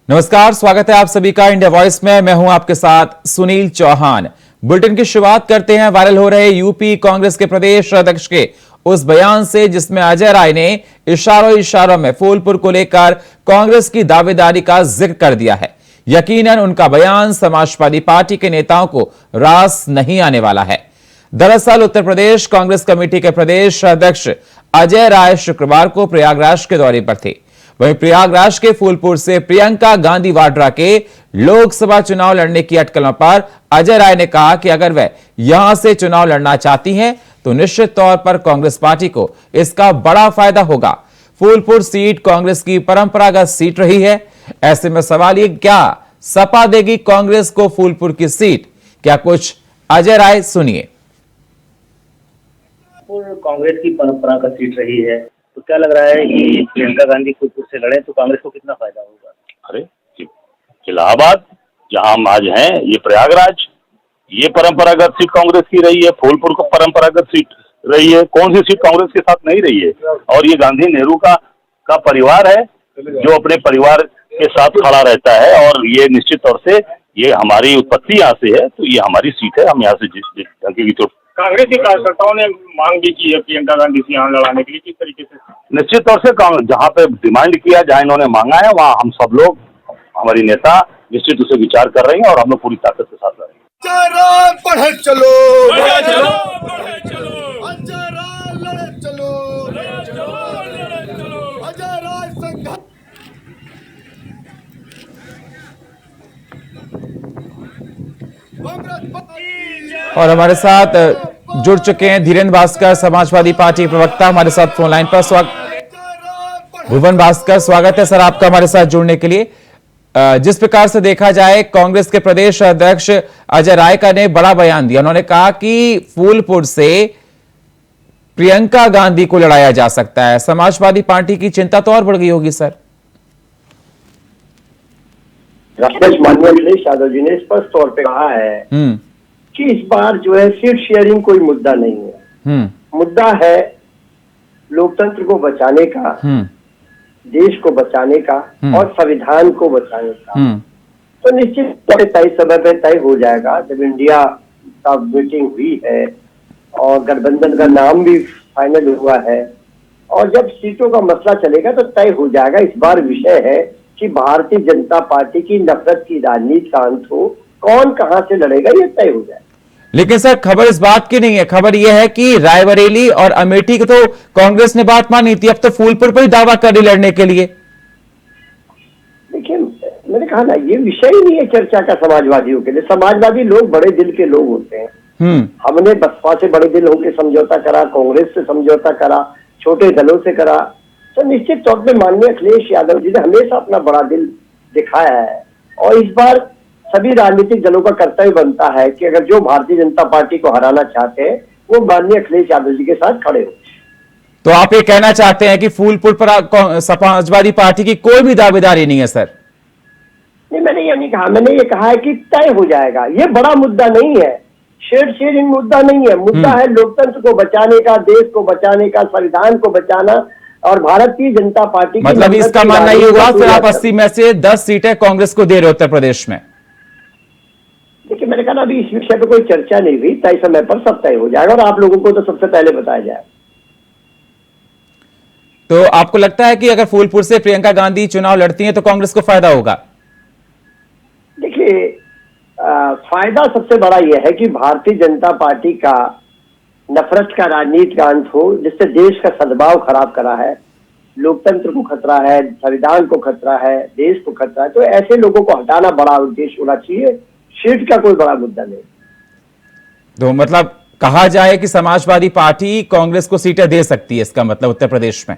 नमस्कार, स्वागत है आप सभी का इंडिया वॉइस में। मैं हूं आपके साथ सुनील चौहान। बुलेटिन की शुरुआत करते हैं वायरल हो रहे यूपी कांग्रेस के प्रदेश अध्यक्ष के उस बयान से, जिसमें अजय राय ने इशारों में फूलपुर को लेकर कांग्रेस की दावेदारी का जिक्र कर दिया है। यकीनन उनका बयान समाजवादी पार्टी के नेताओं को रास नहीं आने वाला है। दरअसल उत्तर प्रदेश कांग्रेस कमेटी के प्रदेश अध्यक्ष अजय राय शुक्रवार को प्रयागराज के दौरे पर थे। वहीं प्रयागराज के फूलपुर से प्रियंका गांधी वाड्रा के लोकसभा चुनाव लड़ने की अटकलों पर अजय राय ने कहा कि अगर वह यहां से चुनाव लड़ना चाहती हैं तो निश्चित तौर पर कांग्रेस पार्टी को इसका बड़ा फायदा होगा। फूलपुर सीट कांग्रेस की परंपरागत सीट रही है। ऐसे में सवाल ये, क्या सपा देगी कांग्रेस को फूलपुर की सीट? क्या कुछ अजय राय सुनिए। कांग्रेस की परंपरागत सीट रही है, तो क्या लग रहा है कि प्रियंका गांधी फूलपुर से लड़े तो कांग्रेस को कितना फायदा होगा? अरे इलाहाबाद जहां हम आज हैं, ये प्रयागराज, ये परंपरागत सीट कांग्रेस की रही है। फूलपुर को परंपरागत सीट रही है। कौन सी सीट कांग्रेस के साथ नहीं रही है? और ये गांधी नेहरू का परिवार है जो अपने परिवार के साथ खड़ा रहता है, और ये निश्चित तौर से ये हमारी उत्पत्ति यहाँ से है, तो ये हमारी सीट है। हम यहाँ से जीतेंगे। तो कांग्रेस के कार्यकर्ताओं ने मांग भी की है प्रियंका गांधी से यहाँ लड़ाने के लिए, किस तरीके से? निश्चित तौर से जहाँ पे डिमांड किया, जहाँ इन्होंने मांगा है, वहाँ हम सब लोग, हमारी नेता निश्चित उसे विचार कर रही हैं और हम लोग पूरी ताकत के साथ लड़ेंगे। बढ़े चलो, बढ़े चलो, बढ़े चलो, अजय राय लड़े चलो, लड़े चलो, लड़े चलो, अजय राय संघर्ष। और हमारे साथ जुड़ चुके हैं धीरेन्द्र भास्कर, समाजवादी पार्टी प्रवक्ता, हमारे साथ फोन लाइन पर। भुवन भास्कर, स्वागत है सर आपका हमारे साथ जुड़ने के लिए। जिस प्रकार से देखा जाए, कांग्रेस के प्रदेश अध्यक्ष अजय राय का ने बड़ा बयान दिया। उन्होंने कहा कि फूलपुर से प्रियंका गांधी को लड़ाया जा सकता है। समाजवादी पार्टी की चिंता तो और बढ़ गई होगी सर। माननीय अखिलेश यादव जी ने स्पष्ट तौर पे कहा है कि इस बार जो है सीट शेयरिंग कोई मुद्दा नहीं है। मुद्दा है लोकतंत्र को बचाने का, देश को बचाने का और संविधान को बचाने का। तो निश्चित तौर से तय समय पे तय हो जाएगा। जब इंडिया का मीटिंग हुई है और गठबंधन का नाम भी फाइनल हुआ है, और जब सीटों का मसला चलेगा तो तय हो जाएगा। इस बार विषय है कि भारतीय जनता पार्टी की नफरत की राजनीति का अंत हो, कौन कहां से लड़ेगा ये तय हो जाए। लेकिन सर खबर इस बात की नहीं है। खबर यह है कि रायबरेली और अमेठी की तो कांग्रेस ने बात मानी थी, अब तो फूलपुर पर ही दावा कर रही लड़ने के लिए। देखिए, मैंने कहा ना, ये विषय ही नहीं है चर्चा का समाजवादियों के लिए। समाजवादी लोग बड़े दिल के लोग होते हैं। हमने बसपा से बड़े दिल होकर समझौता करा, कांग्रेस से समझौता करा, छोटे दलों से करा। तो निश्चित तौर पे माननीय अखिलेश यादव जी ने हमेशा अपना बड़ा दिल दिखाया है, और इस बार सभी राजनीतिक दलों का कर्तव्य बनता है कि अगर जो भारतीय जनता पार्टी को हराना चाहते हैं वो माननीय अखिलेश यादव जी के साथ खड़े हो। तो आप ये कहना चाहते हैं कि फूलपुर पर समाजवादी पार्टी की कोई भी दावेदारी नहीं है सर? नहीं, मैंने ये नहीं कहा। मैंने ये कहा है कि तय हो जाएगा। ये बड़ा मुद्दा नहीं है, शेयरिंग मुद्दा नहीं है। मुद्दा है लोकतंत्र को बचाने का, देश को बचाने का, संविधान को बचाना और भारतीय जनता पार्टी। मतलब इसका मानना ये हुआ फिर आप 80 में से 10 सीटें कांग्रेस को दे रहे उत्तर प्रदेश में? देखिए, मैंने कहा ना, अभी इस विषय पे कोई चर्चा नहीं हुई। तय समय पर सब तय हो जाएगा और आप लोगों को तो सबसे पहले बताया जाएगा। तो आपको लगता है कि अगर फूलपुर से प्रियंका गांधी चुनाव लड़ती हैं तो कांग्रेस को फायदा होगा? देखिए, फायदा सबसे बड़ा यह है कि भारतीय जनता पार्टी का नफरत का राजनीति का अंत हो, जिससे देश का सद्भाव खराब करा है, लोकतंत्र को खतरा है, संविधान को खतरा है, देश को खतरा है। तो ऐसे लोगों को हटाना बड़ा उद्देश्य होना चाहिए। सीट का कोई बड़ा मुद्दा नहीं। तो मतलब कहा जाए कि समाजवादी पार्टी कांग्रेस को सीटें दे सकती है, इसका मतलब उत्तर प्रदेश में?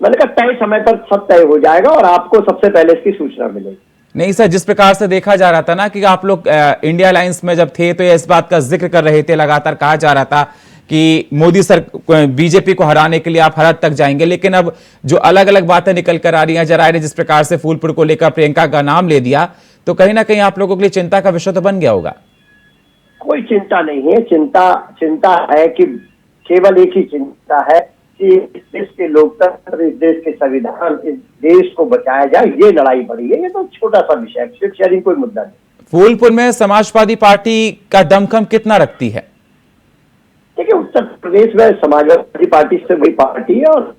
मैंने कहा तय समय पर सब तय हो जाएगा और आपको सबसे पहले इसकी सूचना मिलेगी। नहीं सर, जिस प्रकार से देखा जा रहा था ना कि आप लोग इंडिया अलायंस में जब थे तो इस बात का जिक्र कर रहे थे, लगातार कहा जा रहा था कि मोदी सर बीजेपी को हराने के लिए आप हर हद तक जाएंगे। लेकिन अब जो अलग अलग बातें निकल कर आ रही हैं, जराय ने जिस प्रकार से फूलपुर को लेकर प्रियंका का नाम ले दिया, तो कहीं ना कहीं आप लोगों के लिए चिंता का विषय तो बन गया होगा। कोई चिंता नहीं है। चिंता है कि केवल एक ही चिंता है इस देश के लोकतंत्र, इस देश के संविधान, इस देश को बचाया जाए, ये लड़ाई बड़ी है। ये तो छोटा सा विषय है, सीट शेयरिंग कोई मुद्दा नहीं। फूलपुर में समाजवादी पार्टी का दमखम कितना रखती है? देखिए, उत्तर प्रदेश में समाजवादी पार्टी से बड़ी पार्टी है, और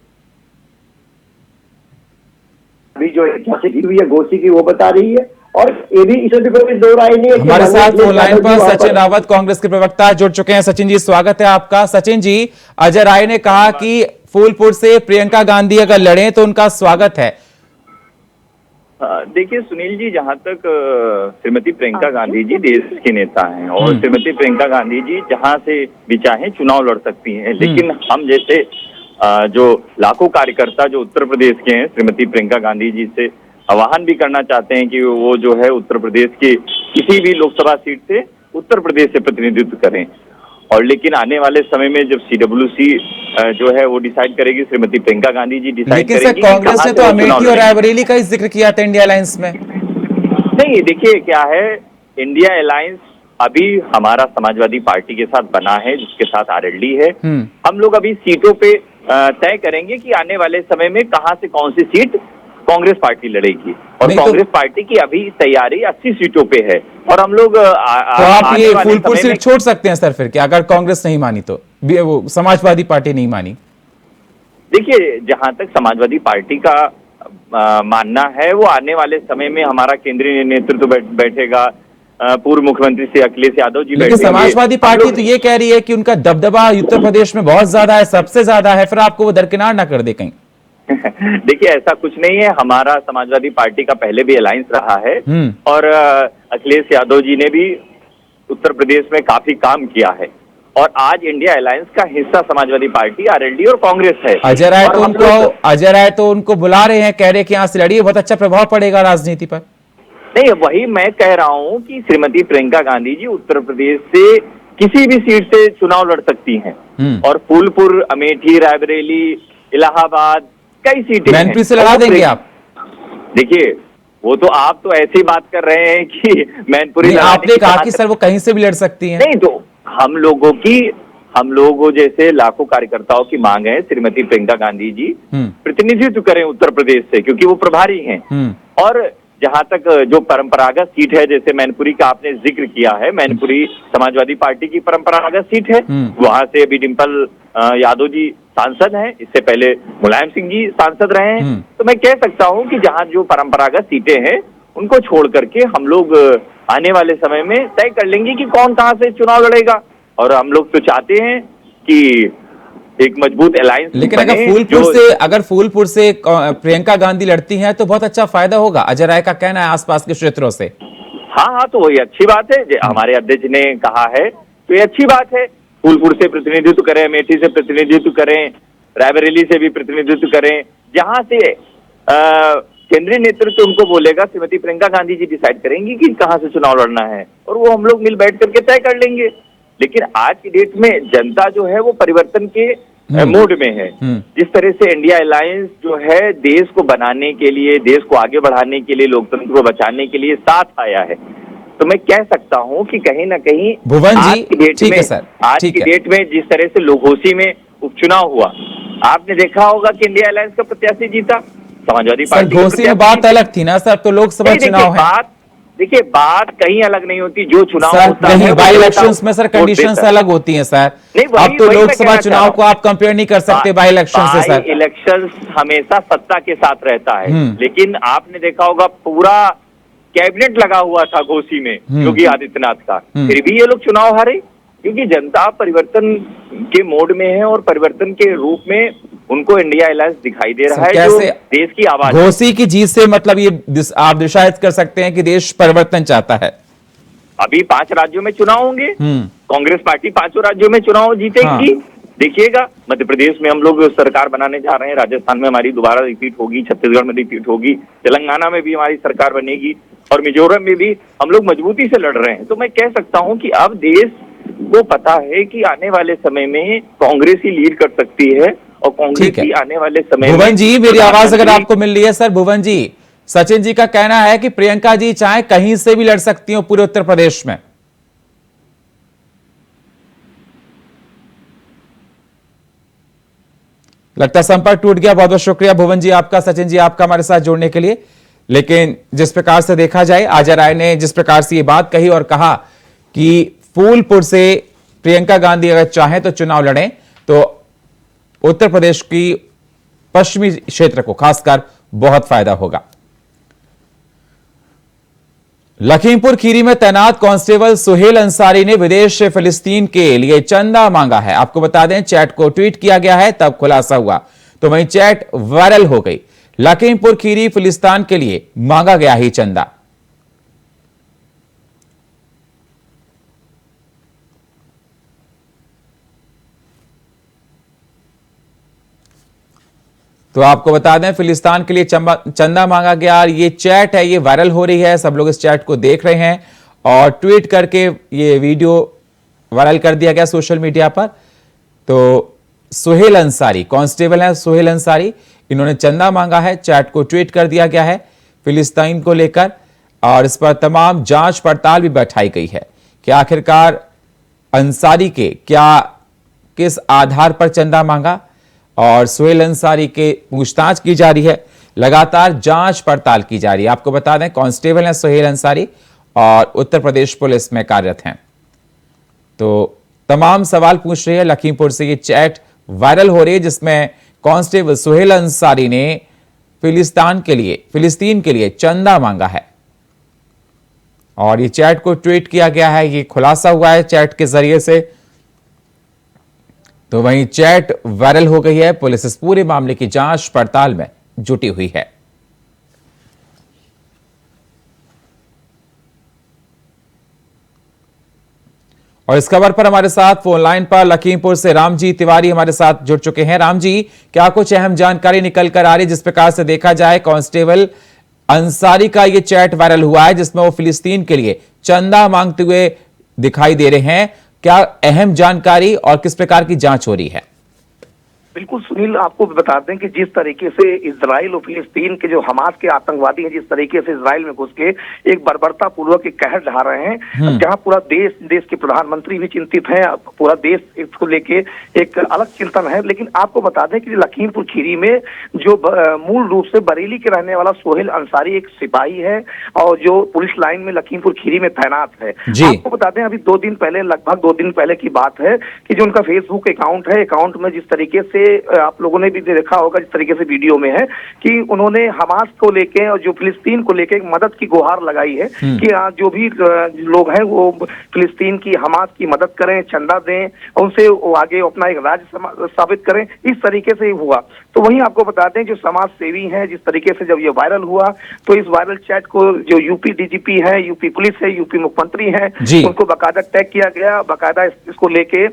अभी जो ऐतिहासिक हुई है घोसी की, वो बता रही है। और ये भी इसमें भी कोई दो राय नहीं है। हमारे साथ फोन लाइन पर सचिन रावत कांग्रेस के प्रवक्ता जुड़ चुके हैं। सचिन जी, स्वागत है आपका। सचिन जी, अजय राय ने कहा कि फूलपुर से प्रियंका गांधी अगर लड़े तो उनका स्वागत है। देखिए सुनील जी, जहां तक श्रीमती प्रियंका गांधी जी देश के नेता हैं और श्रीमती प्रियंका गांधी जी जहां से भी चाहें चुनाव लड़ सकती हैं, लेकिन हम जैसे जो लाखों कार्यकर्ता जो उत्तर प्रदेश के हैं, श्रीमती प्रियंका गांधी जी से आह्वान भी करना चाहते हैं कि वो जो है उत्तर प्रदेश के किसी भी लोकसभा सीट से उत्तर प्रदेश से प्रतिनिधित्व करें। और लेकिन आने वाले समय में जब CWC जो है वो डिसाइड करेगी, श्रीमती प्रियंका गांधी जी डिसाइड करेंगी। लेकिन कांग्रेस ने तो अमेठी और रायबरेली का ही जिक्र किया था इंडिया अलायंस में। नहीं, देखिए क्या है, इंडिया अलायंस अभी हमारा समाजवादी पार्टी के साथ बना है, जिसके साथ RLD है। हम लोग अभी सीटों पे तय करेंगे कि आने वाले समय में कहां से कौन सी सीट कांग्रेस पार्टी लड़ेगी। और कांग्रेस पार्टी की अभी तैयारी 80 सीटों पे है, और हम लोग तो आप ये फूलपुर सीट छोड़ सकते हैं सर फिर क्या, अगर कांग्रेस नहीं मानी तो, वो समाजवादी पार्टी नहीं मानी? देखिए, जहां तक समाजवादी पार्टी का मानना है, वो आने वाले समय में हमारा केंद्रीय नेतृत्व बैठेगा, पूर्व मुख्यमंत्री श्री अखिलेश यादव जी बैठेंगे। समाजवादी पार्टी तो ये कह रही है कि उनका दबदबा उत्तर प्रदेश में बहुत ज्यादा है, सबसे ज्यादा है, फिर आपको वो दरकिनार ना कर दे कहीं। देखिए, ऐसा कुछ नहीं है। हमारा समाजवादी पार्टी का पहले भी अलायंस रहा है, और अखिलेश यादव जी ने भी उत्तर प्रदेश में काफी काम किया है, और आज इंडिया अलायंस का हिस्सा समाजवादी पार्टी, RLD और कांग्रेस है। अजय राय तो उनको बुला रहे हैं, कह रहे हैं कि यहाँ से लड़िए, बहुत अच्छा प्रभाव पड़ेगा राजनीति पर। नहीं, वही मैं कह रहा हूँ कि श्रीमती प्रियंका गांधी जी उत्तर प्रदेश से किसी भी सीट से चुनाव लड़ सकती हैं, और फूलपुर, अमेठी, रायबरेली, इलाहाबाद, कई सीटें मैनपुरी से लड़ा देंगे आप? देखिए, वो तो आप तो ऐसी बात कर रहे हैं कि मैनपुरी, आपने कहा कि सर वो कहीं से भी लड़ सकती हैं। नहीं, तो हम लोगों जैसे लाखों कार्यकर्ताओं की मांग है श्रीमती प्रियंका गांधी जी प्रतिनिधित्व करें उत्तर प्रदेश से, क्योंकि वो प्रभारी हैं। और जहां तक जो परंपरागत सीट है, जैसे मैनपुरी का आपने जिक्र किया है, मैनपुरी समाजवादी पार्टी की परंपरागत सीट है, वहां से अभी डिम्पल यादव जी सांसद हैं, इससे पहले मुलायम सिंह जी सांसद रहे हैं। तो मैं कह सकता हूं कि जहां जो परंपरागत सीटें हैं उनको छोड़ करके हम लोग आने वाले समय में तय कर लेंगे कि कौन कहां से चुनाव लड़ेगा। और हम लोग तो चाहते हैं कि एक मजबूत अलायंस। लेकिन अगर फूलपुर से प्रियंका गांधी लड़ती हैं तो बहुत अच्छा फायदा होगा, अजय राय का कहना है, आसपास के क्षेत्रों से। हाँ, तो वही अच्छी बात है, हमारे अध्यक्ष ने कहा है, तो ये अच्छी बात है। फूलपुर से प्रतिनिधित्व करें, अमेठी से प्रतिनिधित्व करें, रायबरेली से भी प्रतिनिधित्व करें, जहां से केंद्रीय नेतृत्व उनको बोलेगा, श्रीमती प्रियंका गांधी जी डिसाइड करेंगी कि कहां से चुनाव लड़ना है, और वो हम लोग मिल बैठ करके तय कर लेंगे। लेकिन आज की डेट में जनता जो है वो परिवर्तन के मोड में है। जिस तरह से इंडिया अलायंस जो है देश को बनाने के लिए, देश को आगे बढ़ाने के लिए, लोकतंत्र को बचाने के लिए साथ आया है, तो मैं कह सकता हूं कि कहीं ना कहीं भुवन जी, आज की डेट में जिस तरह से घोसी में उपचुनाव हुआ, आपने देखा होगा कि इंडिया अलायंस का प्रत्याशी जीता, समाजवादी पार्टी। घोसी में बात अलग थी ना सर, तो लोकसभा चुनाव है। देखिए, बात कहीं अलग नहीं होती, जो चुनाव होता है बाई इलेक्शंस में सर कंडीशंस अलग होती हैं सर। अब तो लोकसभा चुनाव को आप कंपेयर नहीं कर सकते बाई इलेक्शन से सर। इलेक्शन हमेशा सत्ता के साथ रहता है, लेकिन आपने देखा होगा पूरा कैबिनेट लगा हुआ था घोसी में योगी आदित्यनाथ का, फिर भी ये लोग चुनाव हारे, क्योंकि जनता परिवर्तन के मोड में है और परिवर्तन के रूप में उनको इंडिया अलायंस दिखाई दे रहा है, जो देश की आवाज। घोसी की जीत से मतलब ये आप दिशाहित कर सकते हैं कि देश परिवर्तन चाहता है। अभी 5 राज्यों में चुनाव होंगे, कांग्रेस पार्टी 5 राज्यों में चुनाव जीतेगी। देखिएगा, मध्य प्रदेश में हम लोग सरकार बनाने जा रहे हैं, राजस्थान में हमारी दोबारा रिपीट होगी, छत्तीसगढ़ में रिपीट होगी, तेलंगाना में भी हमारी सरकार बनेगी, और मिजोरम में भी हम लोग मजबूती से लड़ रहे हैं। तो मैं कह सकता हूं कि अब देश को पता है कि आने वाले समय में कांग्रेस ही लीड कर सकती है, और कांग्रेस ही आने वाले समय में। भुवन जी, मेरी आवाज अगर आपको मिल रही है सर, भुवन जी, सचिन जी का कहना है कि प्रियंका जी चाहे कहीं से भी लड़ सकती हो पूरे उत्तर प्रदेश में। लगता है संपर्क टूट गया। बहुत बहुत शुक्रिया भुवन जी आपका, सचिन जी आपका हमारे साथ जुड़ने के लिए। लेकिन जिस प्रकार से देखा जाए, अजय राय ने जिस प्रकार से ये बात कही और कहा कि फूलपुर से प्रियंका गांधी अगर चाहें तो चुनाव लड़ें, तो उत्तर प्रदेश की पश्चिमी क्षेत्र को खासकर बहुत फायदा होगा। लखीमपुर खीरी में तैनात कांस्टेबल सुहेल अंसारी ने विदेश से फिलिस्तीन के लिए चंदा मांगा है। आपको बता दें, चैट को ट्वीट किया गया है, तब खुलासा हुआ, तो वहीं चैट वायरल हो गई। लखीमपुर खीरी फिलिस्तीन के लिए मांगा गया ही चंदा। तो आपको बता दें, फिलिस्तीन के लिए चंदा मांगा गया। ये चैट है, ये वायरल हो रही है, सब लोग इस चैट को देख रहे हैं और ट्वीट करके ये वीडियो वायरल कर दिया गया सोशल मीडिया पर। तो सुहेल अंसारी कांस्टेबल हैं, सुहेल अंसारी, इन्होंने चंदा मांगा है, चैट को ट्वीट कर दिया गया है फिलिस्तीन को लेकर, और इस पर तमाम जांच पड़ताल भी बैठाई गई है कि आखिरकार अंसारी के किस आधार पर चंदा मांगा, और सुहेल अंसारी के पूछताछ की जा रही है, लगातार जांच पड़ताल की जा रही है। आपको बता दें, कांस्टेबल हैं सुहेल अंसारी और उत्तर प्रदेश पुलिस में कार्यरत हैं। तो तमाम सवाल पूछ रही है। लखीमपुर से ये चैट वायरल हो रही है जिसमें कांस्टेबल सुहेल अंसारी ने फिलिस्तीन के लिए चंदा मांगा है, और ये चैट को ट्वीट किया गया है, ये खुलासा हुआ है चैट के जरिए से। तो वहीं चैट वायरल हो गई है। पुलिस इस पूरे मामले की जांच पड़ताल में जुटी हुई है। और इस खबर पर हमारे साथ फोन लाइन पर लखीमपुर से रामजी तिवारी हमारे साथ जुड़ चुके हैं। रामजी, क्या कुछ अहम जानकारी निकल कर आ रही, जिस प्रकार से देखा जाए कांस्टेबल अंसारी का ये चैट वायरल हुआ है जिसमें वो फिलिस्तीन के लिए चंदा मांगते हुए दिखाई दे रहे हैं, क्या अहम जानकारी और किस प्रकार की जांच हो रही है? बिल्कुल सुनील, आपको बता दें कि जिस तरीके से इजराइल और फिलिस्तीन के जो हमास के आतंकवादी हैं, जिस तरीके से इजराइल में घुस के एक बर्बरता पूर्वक एक कहर ढा रहे हैं, जहां पूरा देश के प्रधानमंत्री भी चिंतित हैं, पूरा देश इसको लेके एक अलग चिंतन है। लेकिन आपको बता दें कि लखीमपुर खीरी में जो मूल रूप से बरेली के रहने वाला सुहेल अंसारी एक सिपाही है और जो पुलिस लाइन में लखीमपुर खीरी में तैनात है। आपको बता दें, अभी लगभग 2 दिन पहले की बात है कि जो उनका फेसबुक अकाउंट है, अकाउंट में जिस तरीके से आप लोगों ने भी देखा होगा, जिस तरीके से वीडियो में है कि उन्होंने हमास को लेके और जो फिलिस्तीन को लेके मदद की गुहार लगाई है कि जो भी लोग हैं वो फिलिस्तीन की हमास की मदद करें, चंदा दें, उनसे वो आगे अपना एक राज्य साबित करें। इस तरीके से हुआ। तो वहीं आपको बता दें, जो समाज सेवी हैं, जिस तरीके से जब ये वायरल हुआ तो इस वायरल चैट को जो यूपी डीजीपी है, यूपी पुलिस है, यूपी मुख्यमंत्री है, उनको बाकायदा टैग किया गया, बाकायदा इसको लेके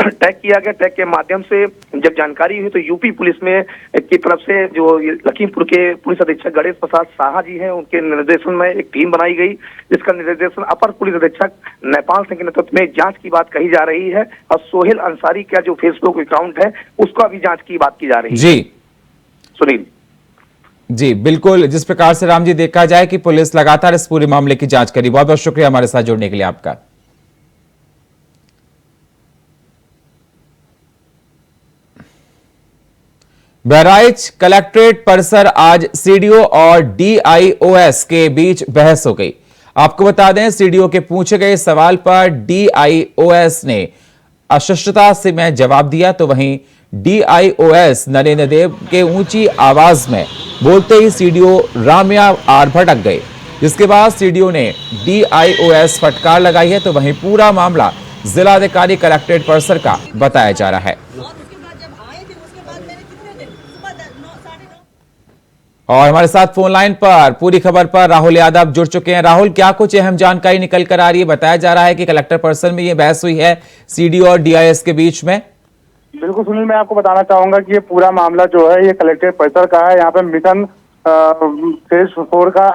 टैग किया गया। टैग के माध्यम से जब जानकारी हुई तो यूपी पुलिस में की तरफ से जो लखीमपुर के पुलिस अधीक्षक गणेश प्रसाद साहा जी हैं, उनके निर्देशन में एक टीम बनाई गई, जिसका निर्देशन अपर पुलिस अधीक्षक नेपाल सिंह के नेतृत्व में जांच की बात कही जा रही है। और सुहेल अंसारी का जो फेसबुक अकाउंट है उसका भी जांच की बात की जा रही है। जी सुनील जी, बिल्कुल, जिस प्रकार से राम जी देखा जाए कि पुलिस लगातार इस पूरे मामले की जांच करी। बहुत बहुत शुक्रिया हमारे साथ जुड़ने के लिए आपका। बहराइच कलेक्ट्रेट परिसर आज सीडीओ और डीआईओएस के बीच बहस हो गई। आपको बता दें, सीडीओ के पूछे गए सवाल पर डीआईओएस ने अशिष्टता से मैं जवाब दिया, तो वहीं डीआईओएस नरेंद्र देव के ऊंची आवाज में बोलते ही सीडीओ राम्या आर भटक गए, जिसके बाद सीडीओ ने डीआईओएस फटकार लगाई है। तो वहीं पूरा मामला जिलाधिकारी कलेक्ट्रेट परिसर का बताया जा रहा है। और हमारे साथ फोन लाइन पर पूरी खबर पर राहुल यादव जुड़ चुके हैं। राहुल, क्या कुछ अहम जानकारी निकल कर आ रही है? बताया जा रहा है कि कलेक्टर परिसर में ये बहस हुई है सीडीओ और डीआईएस के बीच में। बिल्कुल सुनील, मैं आपको बताना चाहूंगा कि ये पूरा मामला जो है ये कलेक्ट्रेट परिसर का है। यहाँ पे मिशन फेज 4 का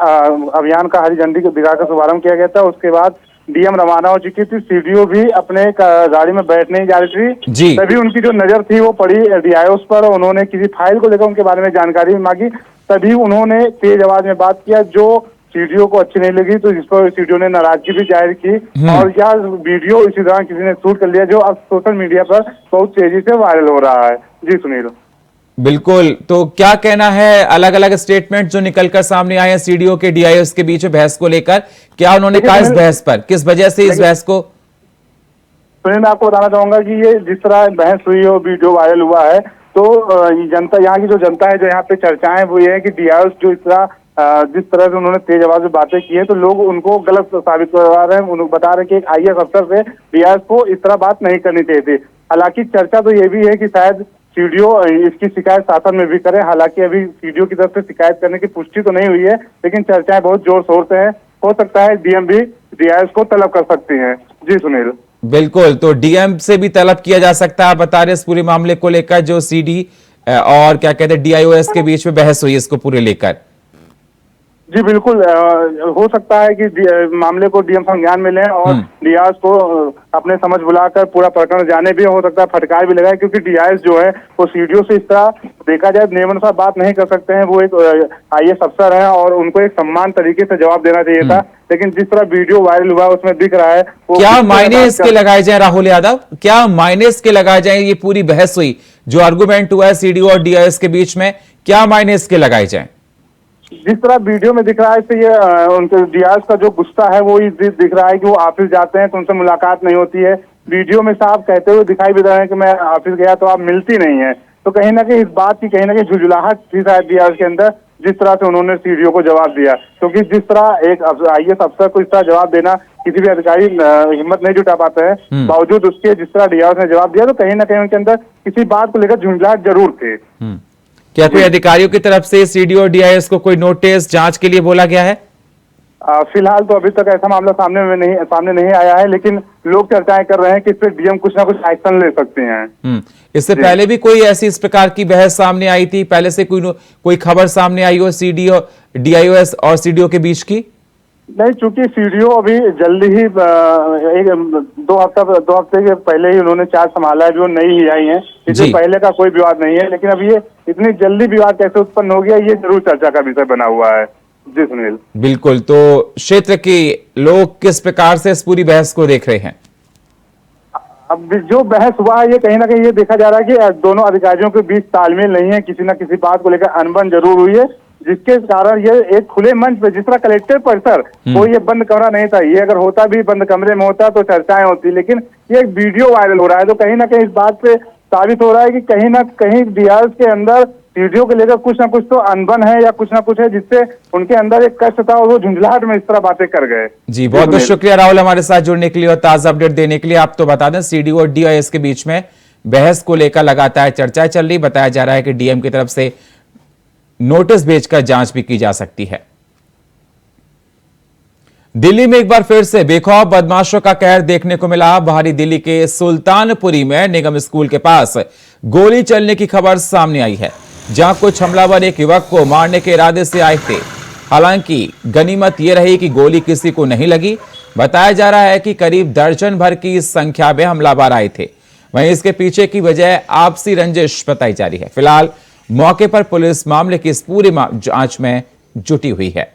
अभियान का हरी झंडी दिखाकर शुभारंभ किया गया था। उसके बाद डीएम रवाना हो चुकी थी, सीडीओ भी अपने गाड़ी में बैठने जा रही थी, तभी उनकी जो नजर थी वो पड़ी डीआईओएस पर। उन्होंने किसी फाइल को लेकर उनके बारे में जानकारी मांगी, तभी उन्होंने तेज आवाज में बात किया। जो सीडीओ को अच्छी नहीं लगी, तो जिस पर सीडीओ ने नाराजगी भी जाहिर की और यह वीडियो इसी दौरान किसी ने शूट कर लिया, जो अब सोशल मीडिया पर बहुत तेजी से वायरल हो रहा है। जी सुनील। बिल्कुल, तो क्या कहना है, अलग अलग स्टेटमेंट जो निकलकर सामने आए हैं सीडीओ के डीआईएस के बीच में बहस को लेकर, क्या उन्होंने कहा इस बहस पर, किस वजह से इस बहस को? सुनील, मैं आपको बताना चाहूंगा कि ये जिस तरह बहस हुई और वीडियो वायरल हुआ है, तो जनता, यहाँ की जो जनता है, जो यहाँ पे चर्चाएं वो ये है कि डीआईएस जो जिस तरह से उन्होंने तेज आवाज में बातें की है, तो लोग उनको गलत साबित करवा रहे हैं। उनको बता रहे हैं कि एक आईएएस अफसर से डीआईएस को इस तरह बात नहीं करनी चाहिए थी। हालांकि चर्चा तो ये भी है कि शायद सीडीओ इसकी शिकायत शासन में भी करे। हालांकि अभी सीडीओ की तरफ से शिकायत करने की पुष्टि तो नहीं हुई है, लेकिन चर्चाएं बहुत जोर शोर से हैं। हो सकता है डीएम भी डीआईएस को तलब कर सकती हैं। जी सुनील। बिल्कुल, तो डीएम से भी तलब किया जा सकता है। बता रहे इस पूरे मामले को लेकर जो सीडी और क्या कहते हैं डीआईओएस के बीच में बहस हुई, इसको पूरे लेकर। जी बिल्कुल, हो सकता है कि मामले को डीएम संज्ञान में लें और डीआईएस को अपने समझ बुलाकर पूरा प्रकरण जाने भी, हो सकता है फटकार भी लगाए, क्योंकि डीआईएस जो है वो सीडीओ से इस तरह देखा जाए नियमानुसार बात नहीं कर सकते हैं। वो एक आईएएस अफसर है और उनको एक सम्मान तरीके से जवाब देना चाहिए था, लेकिन जिस तरह वीडियो वायरल हुआ उसमें दिख रहा है वो क्या मायने इसके लगाए जाए राहुल यादव, क्या मायने इसके लगाए जाए? ये पूरी बहस हुई, जो आर्गुमेंट हुआ है सीडीओ और डीआईएस के बीच में, क्या मायने इसके लगाए जाए? जिस तरह वीडियो में दिख रहा है, इससे ये उनके डीआईएस का जो गुस्सा है वो दिख रहा है कि वो ऑफिस जाते हैं तो उनसे मुलाकात नहीं होती है। वीडियो में साहब कहते हुए दिखाई भी रहे हैं कि मैं ऑफिस गया तो आप मिलती नहीं है। तो कहीं ना कहीं इस बात की कहीं ना कहीं झुंझुलाहट थी शायद डीआईएस के अंदर, जिस तरह से उन्होंने सीडीओ को जवाब दिया। क्योंकि जिस तरह एक आईएएस अफसर को इस तरह जवाब देना किसी भी अधिकारी हिम्मत नहीं जुटा पाते हैं, बावजूद उसके जिस तरह डीआईएस ने जवाब दिया, तो कहीं ना कहीं उनके अंदर किसी बात को लेकर झुंझुलाहट जरूर थे। क्या कोई अधिकारियों की तरफ से सीडीओ और डीआईएस को कोई नोटिस जांच के लिए बोला गया है? फिलहाल तो अभी तक ऐसा मामला सामने नहीं आया है, लेकिन लोग चर्चाएं कर रहे हैं कि इस पर डीएम कुछ ना कुछ एक्शन ले सकते हैं। इससे पहले भी कोई ऐसी इस प्रकार की बहस सामने आई थी? पहले से कोई खबर सामने आई हो सीडीओ, डीआईओएस और सीडीओ के बीच की? नहीं, चूंकि सीडीओ अभी जल्दी ही दो हफ्ते के पहले ही उन्होंने चार्ज संभाला है, जो नई ही आई है, इससे पहले का कोई विवाद नहीं है। लेकिन अब ये इतनी जल्दी विवाद कैसे उत्पन्न हो गया, ये जरूर चर्चा का विषय बना हुआ है। जी सुनील। बिल्कुल, तो क्षेत्र के लोग किस प्रकार से इस पूरी बहस को देख रहे हैं? अब जो बहस हुआ है, ये कहीं ना कहीं ये देखा जा रहा है कि दोनों अधिकारियों के बीच तालमेल नहीं है, किसी न किसी बात को लेकर अनबन जरूर हुई है, जिसके कारण ये एक खुले मंच पे, जिस तरह कलेक्टर परिसर वो ये बंद कमरा नहीं था, ये अगर होता भी बंद कमरे में होता तो चर्चाएं होती, लेकिन ये एक वीडियो वायरल हो रहा है, तो कहीं ना कहीं इस बात पे साबित हो रहा है कि कहीं ना कहीं डीआईएस के अंदर सीडीओ को लेकर कुछ ना कुछ तो अनबन है या कुछ ना कुछ है, जिससे उनके अंदर एक कष्ट था और वो झुंझलाहट में इस तरह बातें कर गए। जी, बहुत बहुत शुक्रिया राहुल हमारे साथ जुड़ने के लिए और ताजा अपडेट देने के लिए। आप तो बता दें, सीडीओ और डीआईएस के बीच में बहस को लेकर लगातार चर्चा चल रही। बताया जा रहा है कि डीएम की तरफ से नोटिस भेजकर जांच भी की जा सकती है। दिल्ली में एक बार फिर से बेखौफ बदमाशों का कहर देखने को मिला। बाहरी दिल्ली के सुल्तानपुरी में निगम स्कूल के पास गोली चलने की खबर सामने आई है, जहां कुछ हमलावर एक युवक को मारने के इरादे से आए थे। हालांकि गनीमत यह रही कि गोली किसी को नहीं लगी। बताया जा रहा है कि करीब दर्जन भर की संख्या में हमलावर आए थे। वहीं इसके पीछे की वजह आपसी रंजिश बताई जा रही है। फिलहाल मौके पर पुलिस मामले की इस पूरी जांच में जुटी हुई है।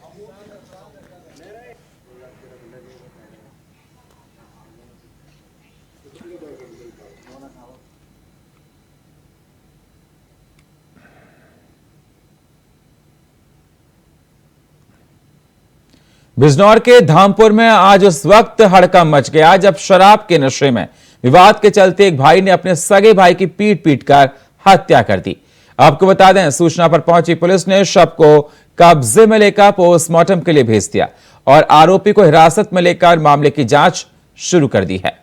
बिजनौर के धामपुर में आज उस वक्त हड़कंप मच गया जब शराब के नशे में विवाद के चलते एक भाई ने अपने सगे भाई की पीट कर हत्या कर दी। आपको बता दें, सूचना पर पहुंची पुलिस ने शव को कब्जे में लेकर पोस्टमार्टम के लिए भेज दिया और आरोपी को हिरासत में लेकर मामले की जांच शुरू कर दी है।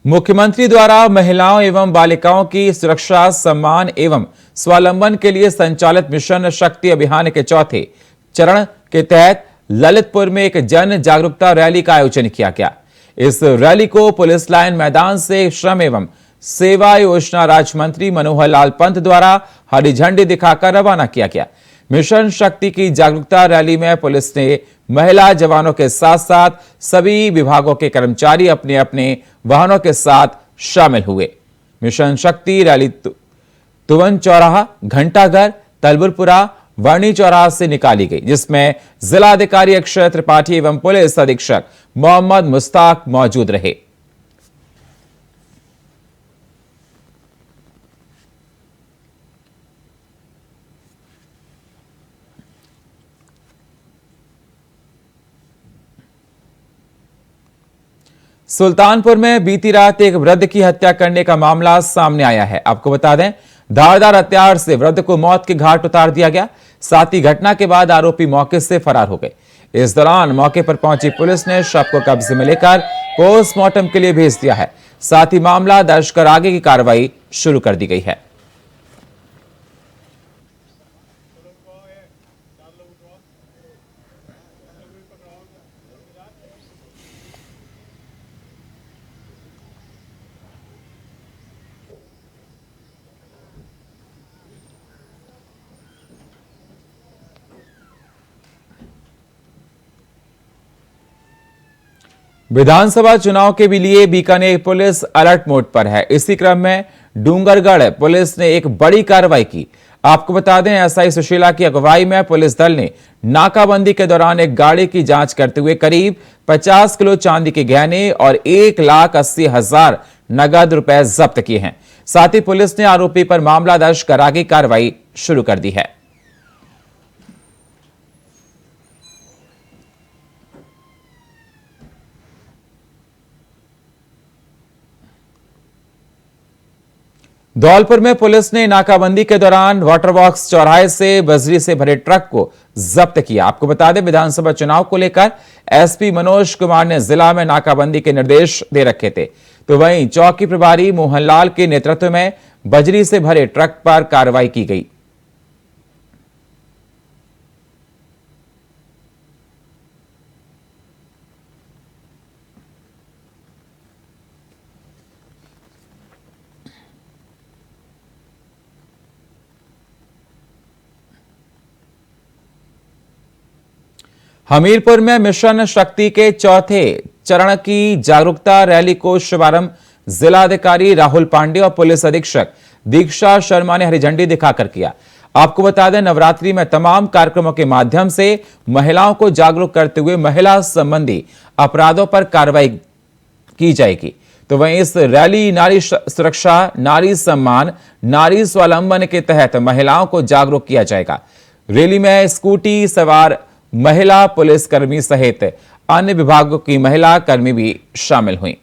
मुख्यमंत्री द्वारा महिलाओं एवं बालिकाओं की सुरक्षा, सम्मान एवं स्वावलंबन के लिए संचालित मिशन शक्ति अभियान के चौथे चरण के तहत ललितपुर में एक जन जागरूकता रैली का आयोजन किया गया। इस रैली को पुलिस लाइन मैदान से श्रम एवं सेवा योजना राज्य मंत्री मनोहर लाल पंत द्वारा हरी झंडी दिखाकर रवाना किया गया। मिशन शक्ति की जागरूकता रैली में पुलिस ने महिला जवानों के साथ साथ सभी विभागों के कर्मचारी अपने अपने वाहनों के साथ शामिल हुए। मिशन शक्ति रैली तुवन चौराहा, घंटाघर, तलबुरपुरा, वर्णी चौराहा से निकाली गई, जिसमें जिलाधिकारी अक्षय त्रिपाठी एवं पुलिस अधीक्षक मोहम्मद मुस्ताक मौजूद रहे। सुल्तानपुर में बीती रात एक वृद्ध की हत्या करने का मामला सामने आया है। आपको बता दें, धारदार हथियार से वृद्ध को मौत के घाट उतार दिया गया। साथ ही घटना के बाद आरोपी मौके से फरार हो गए। इस दौरान मौके पर पहुंची पुलिस ने शव को कब्जे में लेकर पोस्टमार्टम के लिए भेज दिया है। साथ ही मामला दर्ज कर आगे की कार्रवाई शुरू कर दी गई है। विधानसभा चुनाव के लिए बीकानेर पुलिस अलर्ट मोड पर है। इसी क्रम में डूंगरगढ़ पुलिस ने एक बड़ी कार्रवाई की। आपको बता दें, एसआई सुशीला की अगुवाई में पुलिस दल ने नाकाबंदी के दौरान एक गाड़ी की जांच करते हुए करीब 50 किलो चांदी के गहने और 1,80,000 नगद रुपए जब्त किए हैं। साथ ही पुलिस ने आरोपी पर मामला दर्ज कर आगे कार्रवाई शुरू कर दी है। धौलपुर में पुलिस ने नाकाबंदी के दौरान वाटर बॉक्स चौराहे से बजरी से भरे ट्रक को जब्त किया। आपको बता दें, विधानसभा चुनाव को लेकर एसपी मनोज कुमार ने जिला में नाकाबंदी के निर्देश दे रखे थे, तो वहीं चौकी प्रभारी मोहनलाल के नेतृत्व में बजरी से भरे ट्रक पर कार्रवाई की गई। हमीरपुर में मिशन शक्ति के चौथे चरण की जागरूकता रैली को शुभारंभ जिलाधिकारी राहुल पांडे और पुलिस अधीक्षक दीक्षा शर्मा ने हरी झंडी दिखाकर किया। आपको बता दें, नवरात्रि में तमाम कार्यक्रमों के माध्यम से महिलाओं को जागरूक करते हुए महिला संबंधी अपराधों पर कार्रवाई की जाएगी। तो वहीं इस रैली नारी सुरक्षा, नारी सम्मान, नारी स्वावलंबन के तहत महिलाओं को जागरूक किया जाएगा। रैली में स्कूटी सवार महिला पुलिसकर्मी सहित अन्य विभागों की महिला कर्मी भी शामिल हुई।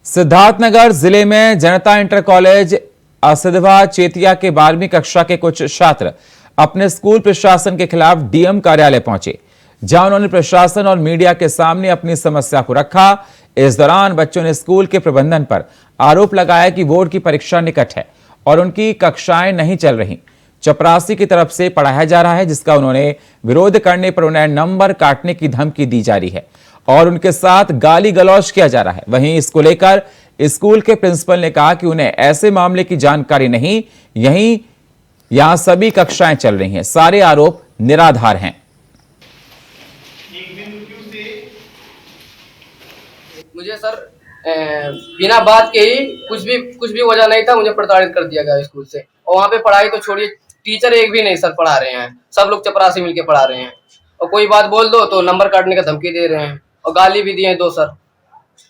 सिद्धार्थनगर जिले में जनता इंटर कॉलेज असिधवा चेतिया के 12वीं कक्षा के कुछ छात्र अपने स्कूल प्रशासन के खिलाफ डीएम कार्यालय पहुंचे, जहां उन्होंने प्रशासन और मीडिया के सामने अपनी समस्या को रखा। इस दौरान बच्चों ने स्कूल के प्रबंधन पर आरोप लगाया कि बोर्ड की परीक्षा निकट है और उनकी कक्षाएं नहीं चल रही। चपरासी की तरफ से पढ़ाया जा रहा है, जिसका उन्होंने विरोध करने पर उन्हें नंबर काटने की धमकी दी जा रही है और उनके साथ गाली गलौज किया जा रहा है। वहीं इसको लेकर स्कूल के प्रिंसिपल ने कहा कि उन्हें ऐसे मामले की जानकारी नहीं, यहां सभी कक्षाएं चल रही हैं, सारे आरोप निराधार हैं। मुझे सर बिना बात के ही कुछ भी वजह नहीं था, मुझे प्रताड़ित कर दिया गया स्कूल से। और वहाँ पे पढ़ाई तो छोड़िए, टीचर एक भी नहीं सर पढ़ा रहे हैं, सब लोग चपरासी मिलके पढ़ा रहे हैं। और कोई बात बोल दो तो नंबर काटने का धमकी दे रहे हैं और गाली भी दिए 2 सर।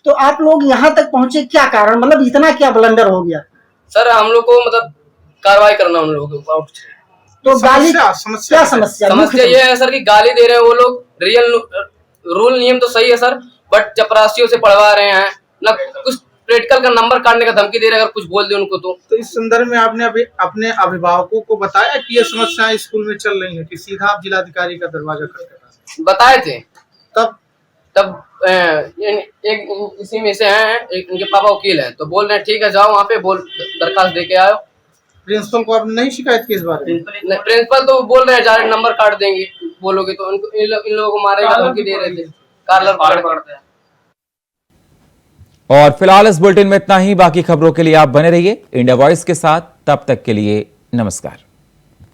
तो आप लोग यहाँ तक पहुँचे, क्या कारण, मतलब इतना क्या ब्लंडर हो गया? सर हम लोग को मतलब कार्रवाई करना उन लोगों के ऊपर। तो गाली क्या समस्या ये है सर कि गाली दे रहे हैं वो लोग। रियल रूल नियम तो सही है सर, बट चपरासियों से पढ़वा रहे हैं, ना कुछ प्रैक्टिकल का नंबर काटने का धमकी दे रहे, अगर कुछ बोल दे उनको तो इस संदर्भ में आपने अभी अपने अभिभावकों को बताया कि ये समस्याएं स्कूल में चल रही हैं कि सीधा आप जिलाधिकारी का दरवाजा खटखटाएं? बताए थे। तब एक इसी में से हैं, एक इनके पापा वकील हैं, तो बोल रहे हैं ठीक है जाओ वहाँ पे बोल दरखास्त दे के आओ। प्रिंसिपल को आपने नहीं शिकायत की इस बारे में? प्रिंसिपल तो बोल रहे हैं डायरेक्ट नंबर काट देंगे, बोलोगे तो इन लोगों को मारेगा धमकी दे रहे थे, कार्लर पकड़ते हैं। और फिलहाल इस बुलेटिन में इतना ही। बाकी खबरों के लिए आप बने रहिए इंडिया वॉइस के साथ। तब तक के लिए नमस्कार।